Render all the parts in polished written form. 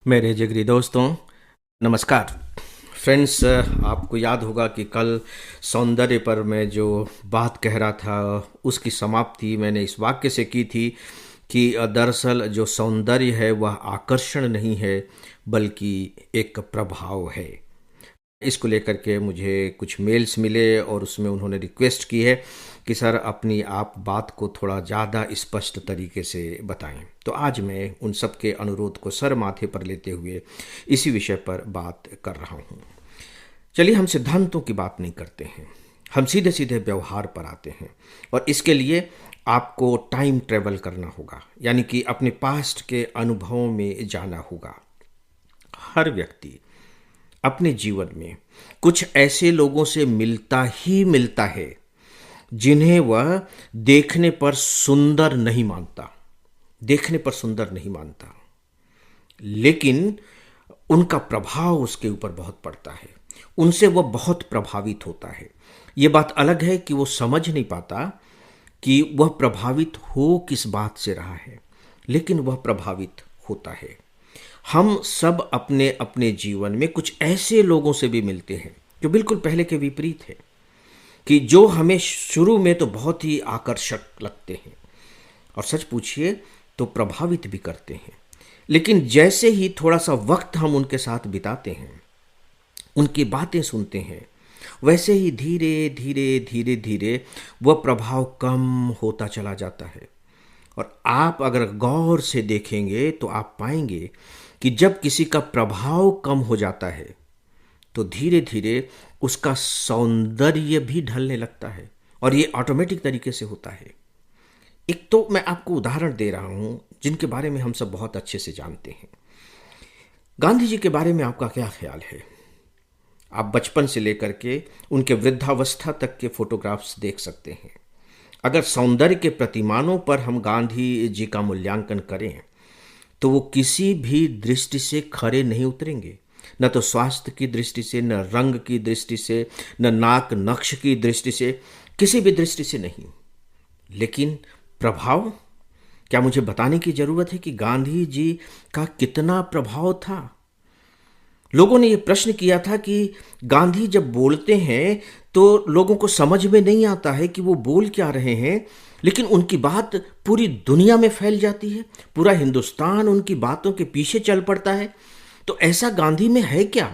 मेरे जिगरी दोस्तों, नमस्कार। फ्रेंड्स, आपको याद होगा कि कल सौंदर्य पर मैं जो बात कह रहा था उसकी समाप्ति मैंने इस वाक्य से की थी कि दरअसल जो सौंदर्य है वह आकर्षण नहीं है बल्कि एक प्रभाव है। इसको लेकर के मुझे कुछ मेल्स मिले और उसमें उन्होंने रिक्वेस्ट की है कि सर अपनी आप बात को थोड़ा ज़्यादा स्पष्ट तरीके से बताएं। तो आज मैं उन सब के अनुरोध को सर माथे पर लेते हुए इसी विषय पर बात कर रहा हूं। चलिए, हम सिद्धांतों की बात नहीं करते हैं, हम सीधे सीधे व्यवहार पर आते हैं। और इसके लिए आपको टाइम ट्रेवल करना होगा, यानी कि अपने पास्ट के अनुभवों में जाना होगा। हर व्यक्ति अपने जीवन में कुछ ऐसे लोगों से मिलता ही मिलता है जिन्हें वह देखने पर सुंदर नहीं मानता, देखने पर सुंदर नहीं मानता, लेकिन उनका प्रभाव उसके ऊपर बहुत पड़ता है, उनसे वह बहुत प्रभावित होता है। यह बात अलग है कि वो समझ नहीं पाता कि वह प्रभावित हो किस बात से रहा है, लेकिन वह प्रभावित होता है। हम सब अपने अपने जीवन में कुछ ऐसे लोगों से भी मिलते हैं जो बिल्कुल पहले के विपरीत है, कि जो हमें शुरू में तो बहुत ही आकर्षक लगते हैं और सच पूछिए तो प्रभावित भी करते हैं, लेकिन जैसे ही थोड़ा सा वक्त हम उनके साथ बिताते हैं, उनकी बातें सुनते हैं, वैसे ही धीरे धीरे धीरे धीरे वह प्रभाव कम होता चला जाता है। और आप अगर गौर से देखेंगे तो आप पाएंगे कि जब किसी का प्रभाव कम हो जाता है तो धीरे धीरे उसका सौंदर्य भी ढलने लगता है, और ये ऑटोमेटिक तरीके से होता है। एक तो मैं आपको उदाहरण दे रहा हूं जिनके बारे में हम सब बहुत अच्छे से जानते हैं। गांधी जी के बारे में आपका क्या ख्याल है? आप बचपन से लेकर के उनके वृद्धावस्था तक के फोटोग्राफ्स देख सकते हैं। अगर सौंदर्य के प्रतिमानों पर हम गांधी जी का मूल्यांकन करें तो वो किसी भी दृष्टि से खरे नहीं उतरेंगे, न तो स्वास्थ्य की दृष्टि से, न रंग की दृष्टि से, न नाक नक्श की दृष्टि से, किसी भी दृष्टि से नहीं। लेकिन प्रभाव, क्या मुझे बताने की जरूरत है कि गांधी जी का कितना प्रभाव था? लोगों ने यह प्रश्न किया था कि गांधी जब बोलते हैं तो लोगों को समझ में नहीं आता है कि वो बोल क्या रहे हैं, लेकिन उनकी बात पूरी दुनिया में फैल जाती है, पूरा हिंदुस्तान उनकी बातों के पीछे चल पड़ता है। तो ऐसा गांधी में है क्या?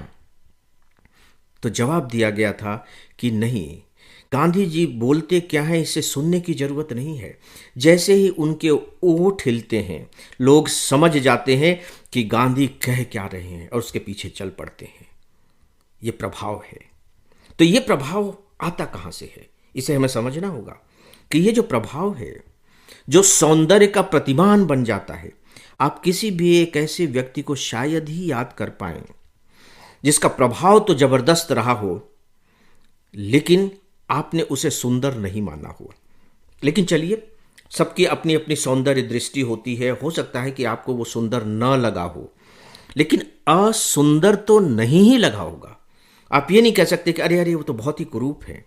तो जवाब दिया गया था कि नहीं, गांधी जी बोलते क्या है इसे सुनने की जरूरत नहीं है। जैसे ही उनके ओठ हिलते हैं लोग समझ जाते हैं कि गांधी कह क्या रहे हैं और उसके पीछे चल पड़ते हैं। ये प्रभाव है। तो ये प्रभाव आता कहां से है, इसे हमें समझना होगा कि ये जो प्रभाव है, जो सौंदर्य का प्रतिमान बन जाता है। आप किसी भी एक ऐसे व्यक्ति को शायद ही याद कर पाएं जिसका प्रभाव तो जबरदस्त रहा हो, लेकिन आपने उसे सुंदर नहीं माना हो। लेकिन चलिए, सबकी अपनी अपनी सौंदर्य दृष्टि होती है। हो सकता है कि आपको वो सुंदर न लगा हो, लेकिन असुंदर तो नहीं ही लगा होगा। आप ये नहीं कह सकते कि अरे अरे वो तो बहुत ही कुरूप है।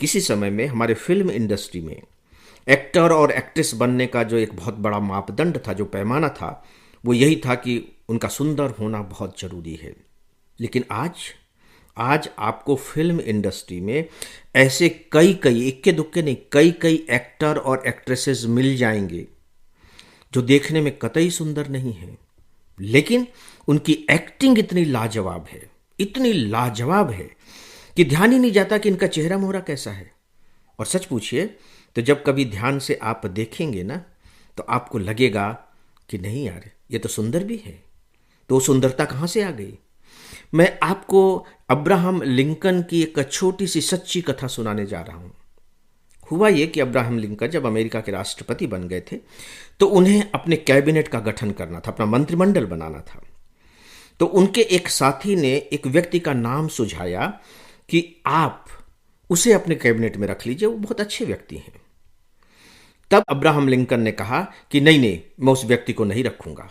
किसी समय में हमारे फिल्म इंडस्ट्री में एक्टर और एक्ट्रेस बनने का जो एक बहुत बड़ा मापदंड था, जो पैमाना था, वो यही था कि उनका सुंदर होना बहुत जरूरी है। लेकिन आज आज आपको फिल्म इंडस्ट्री में ऐसे कई कई, इक्के दुक्के नहीं, कई कई एक्टर और एक्ट्रेसेस मिल जाएंगे जो देखने में कतई सुंदर नहीं है, लेकिन उनकी एक्टिंग इतनी लाजवाब है, इतनी लाजवाब है कि ध्यान ही नहीं जाता कि इनका चेहरा मोहरा कैसा है। और सच पूछिए तो जब कभी ध्यान से आप देखेंगे ना, तो आपको लगेगा कि नहीं यार, ये तो सुंदर भी है। तो सुंदरता कहां से आ गई? मैं आपको अब्राहम लिंकन की एक छोटी सी सच्ची कथा सुनाने जा रहा हूं। हुआ यह कि अब्राहम लिंकन जब अमेरिका के राष्ट्रपति बन गए थे तो उन्हें अपने कैबिनेट का गठन करना था, अपना मंत्रिमंडल बनाना था। तो उनके एक साथी ने एक व्यक्ति का नाम सुझाया कि आप उसे अपने कैबिनेट में रख लीजिए, वो बहुत अच्छे व्यक्ति हैं। तब अब्राहम लिंकन ने कहा कि नहीं नहीं, मैं उस व्यक्ति को नहीं रखूंगा।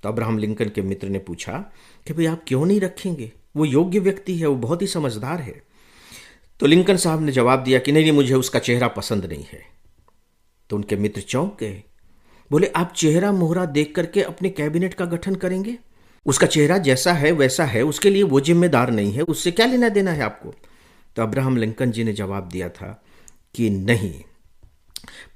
तो अब्राहम लिंकन के मित्र ने पूछा कि भाई आप क्यों नहीं रखेंगे, वो योग्य व्यक्ति है, वो बहुत ही समझदार है। तो लिंकन साहब ने जवाब दिया कि नहीं नहीं, मुझे उसका चेहरा पसंद नहीं है। तो उनके मित्र चौंक गए, बोले आप चेहरा मोहरा देख करके अपने कैबिनेट का गठन करेंगे? उसका चेहरा जैसा है वैसा है, उसके लिए वो जिम्मेदार नहीं है, उससे क्या लेना देना है आपको? तो अब्राहम लिंकन जी ने जवाब दिया था कि नहीं,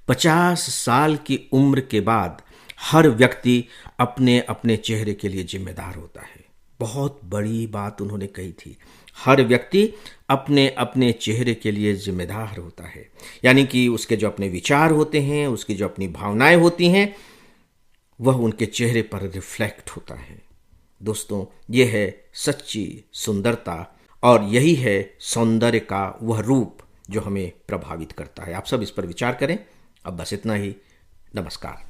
50 साल की उम्र के बाद हर व्यक्ति अपने अपने चेहरे के लिए जिम्मेदार होता है। बहुत बड़ी बात उन्होंने कही थी। हर व्यक्ति अपने अपने चेहरे के लिए जिम्मेदार होता है, यानी कि उसके जो अपने विचार होते हैं, उसकी जो अपनी भावनाएं होती हैं, वह उनके चेहरे पर रिफ्लेक्ट होता है। दोस्तों, ये है सच्ची सुंदरता और यही है सौंदर्य का वह रूप जो हमें प्रभावित करता है। आप सब इस पर विचार करें। अब बस इतना ही। नमस्कार।